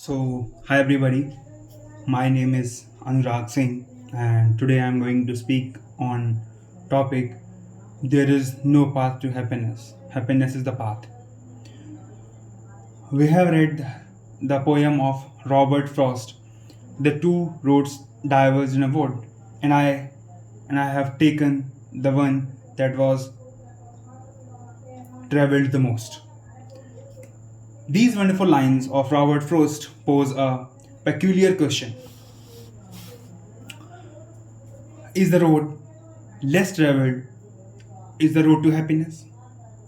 Hi everybody. My name is Anurag Singh, and today I am going to speak on topic there is no path to happiness. Happiness is the path. We have read the poem of Robert Frost. The two roads diverged in a wood, and I have taken the one that was traveled the most. These wonderful lines of Robert Frost pose a peculiar question. Is the road less traveled is the road to happiness,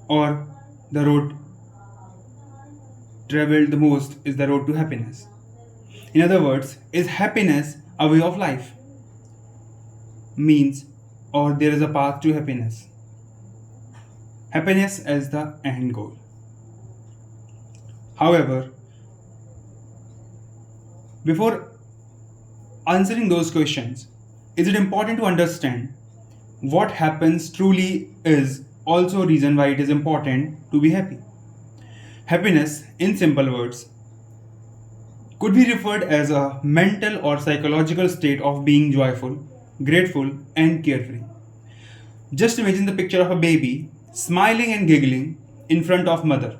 or the road traveled the most is the road to happiness? In other words, is happiness a way of life? Means, or there is a path to happiness? Happiness as the end goal. However, before answering those questions, is it important to understand what happens truly is also a reason why it is important to be happy? Happiness, in simple words, could be referred as a mental or psychological state of being joyful, grateful, and carefree. Just imagine the picture of a baby smiling and giggling in front of mother.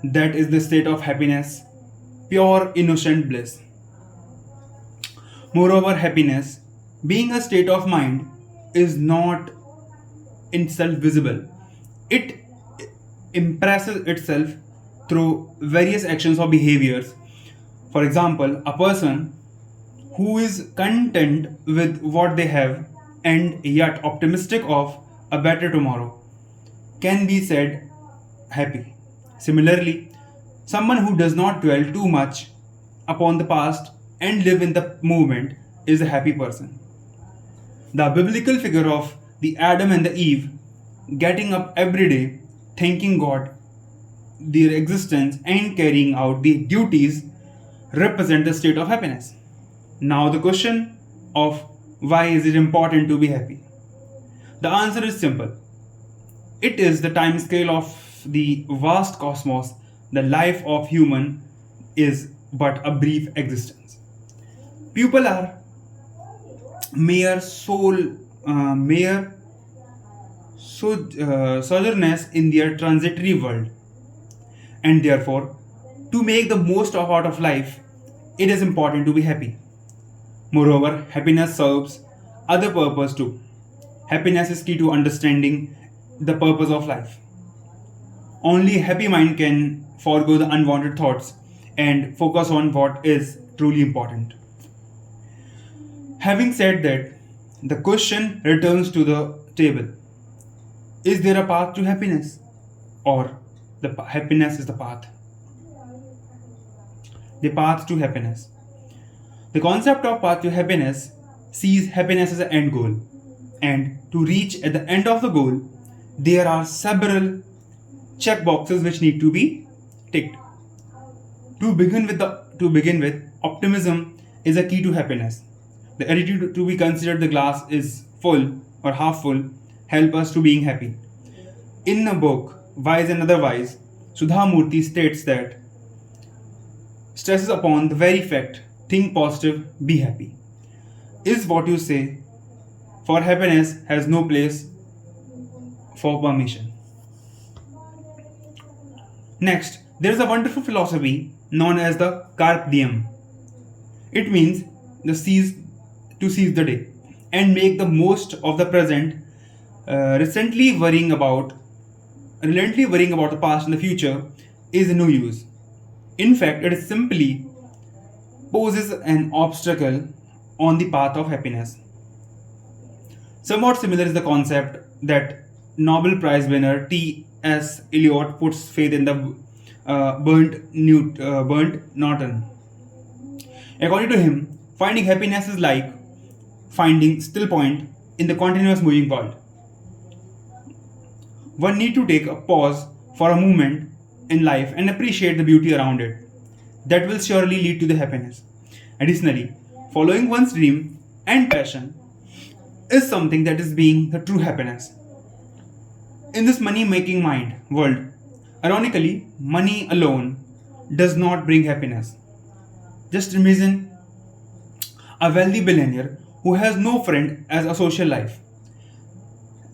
That is the state of happiness, pure innocent bliss. Moreover, happiness, being a state of mind, is not in itself visible. It impresses itself through various actions or behaviors. For example, a person who is content with what they have and yet optimistic of a better tomorrow can be said happy. Similarly, someone who does not dwell too much upon the past and live in the moment is a happy person. The biblical figure of the Adam and the Eve getting up every day, thanking God, their existence, and carrying out the duties represent the state of happiness. Now, the question of why is it important to be happy? The answer is simple. It is the time scale of the vast cosmos. The life of human is but a brief existence. People are mere soul, mere sojourners in their transitory world, and therefore, to make the most of out of life, it is important to be happy. Moreover, happiness serves other purpose too. Happiness is key to understanding the purpose of life. Only a happy mind can forego the unwanted thoughts and focus on what is truly important. Having said that, the question returns to the table. Is there a path to happiness? Or happiness is the path? The path to happiness. The concept of path to happiness sees happiness as an end goal. And to reach at the end of the goal, there are several check boxes which need to be ticked. To begin with, optimism is a key to happiness. The attitude to be considered the glass is full or half full help us to being happy. In the book Wise and Otherwise, Sudha Murthy states that stresses upon the very fact think positive, be happy. Is what you say, for happiness has no place for permission. Next, there is a wonderful philosophy known as the carpe diem. It means the seize the day and make the most of the present. Relentlessly worrying about the past and the future is no use. In fact, it simply poses an obstacle on the path of happiness. Somewhat similar is the concept that Nobel Prize winner T.S. Eliot puts faith in the burnt Norton. According to him, finding happiness is like finding still point in the continuous moving world. One need to take a pause for a moment in life and appreciate the beauty around it. That will surely lead to the happiness. Additionally, following one's dream and passion is something that is being the true happiness. In this money making mind world, ironically, money alone does not bring happiness. Just imagine a wealthy billionaire who has no friend as a social life.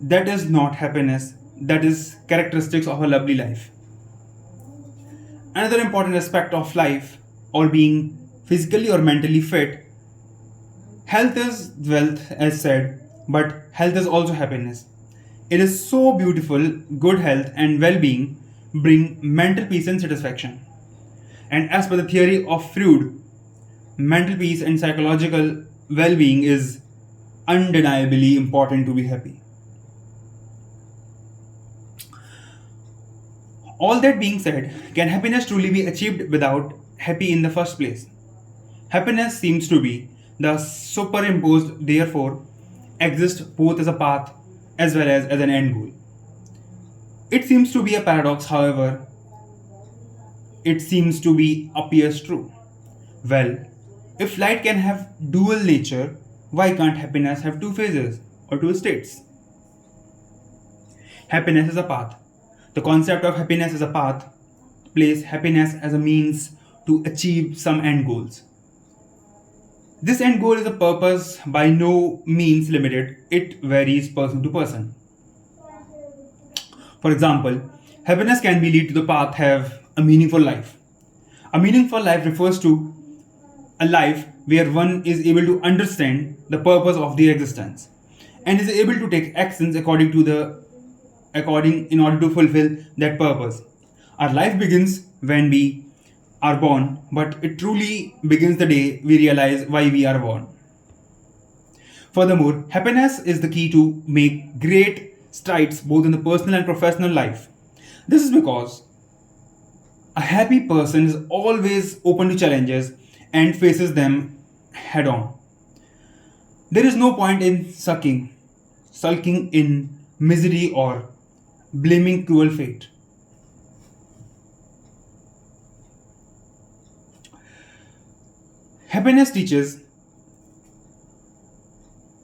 That is not happiness, that is characteristics of a lovely life. Another important aspect of life, or being physically or mentally fit, health is wealth, as said, but health is also happiness. It is so beautiful, good health and well being bring mental peace and satisfaction. And as per the theory of Freud, mental peace and psychological well being is undeniably important to be happy. All that being said, can happiness truly be achieved without happy in the first place? Happiness seems to be the superimposed, therefore, exists both as a path as well as an end goal. It seems to be a paradox, however, it seems to be appears true. Well, if light can have dual nature, why can't happiness have two phases or two states? Happiness is a path. The concept of happiness as a path places happiness as a means to achieve some end goals. This end goal is a purpose by no means limited, it varies person to person. For example, happiness can be lead to the path have a meaningful life. A meaningful life refers to a life where one is able to understand the purpose of their existence and is able to take actions according in order to fulfill that purpose. Our life begins when we are born, but it truly begins the day we realize why we are born. Furthermore, happiness is the key to make great strides both in the personal and professional life. This is because a happy person is always open to challenges and faces them head on. There is no point in sulking in misery or blaming cruel fate. Happiness teaches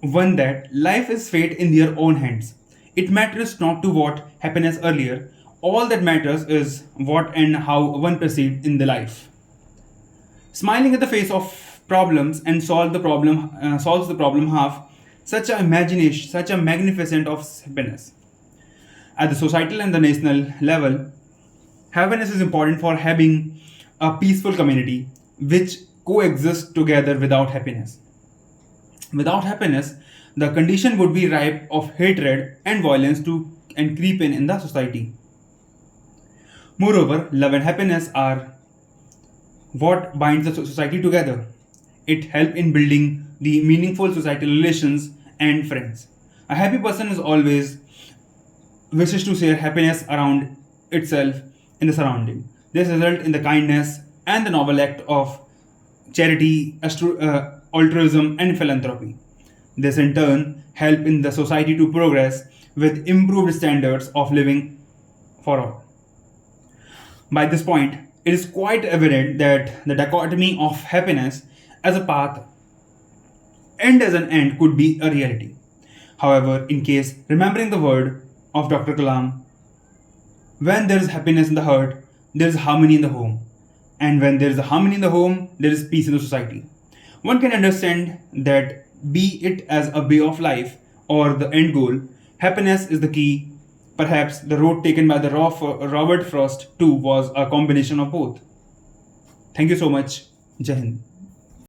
one that life is fate in their own hands. It matters not to what happiness earlier, all that matters is what and how one proceeds in the life. Smiling at the face of problems and solves the problem half such a imagination, such a magnificent of happiness. At the societal and the national level, happiness is important for having a peaceful community which coexists together without happiness. Without happiness, the condition would be ripe of hatred and violence to and creep in the society. Moreover, love and happiness are what binds the society together. It helps in building the meaningful societal relations and friends. A happy person is always wishes to share happiness around itself in the surrounding. This results in the kindness and the noble act of charity, altruism, and philanthropy. This in turn help in the society to progress with improved standards of living for all. By this point, it is quite evident that the dichotomy of happiness as a path and as an end could be a reality. However, in case remembering the word of Dr. Kalam, when there is happiness in the heart, there is harmony in the home. And when there is a harmony in the home, there is peace in the society. One can understand that, be it as a way of life or the end goal, happiness is the key. Perhaps the road taken by the Robert Frost too was a combination of both. Thank you so much. Jai Hind.